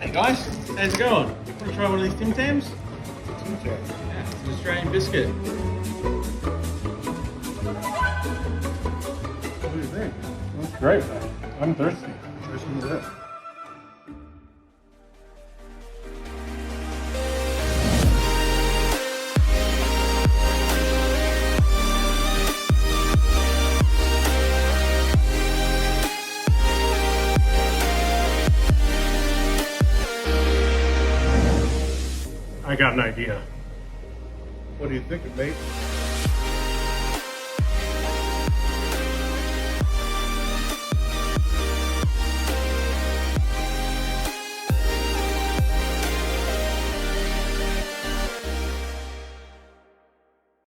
Hey guys, how's it going? Want to try one of these Tim Tams? Tim Tam. Yeah, it's an Australian biscuit. What do you think? That's great. I'm thirsty. Try some of that. I got an idea. What do you think, mate?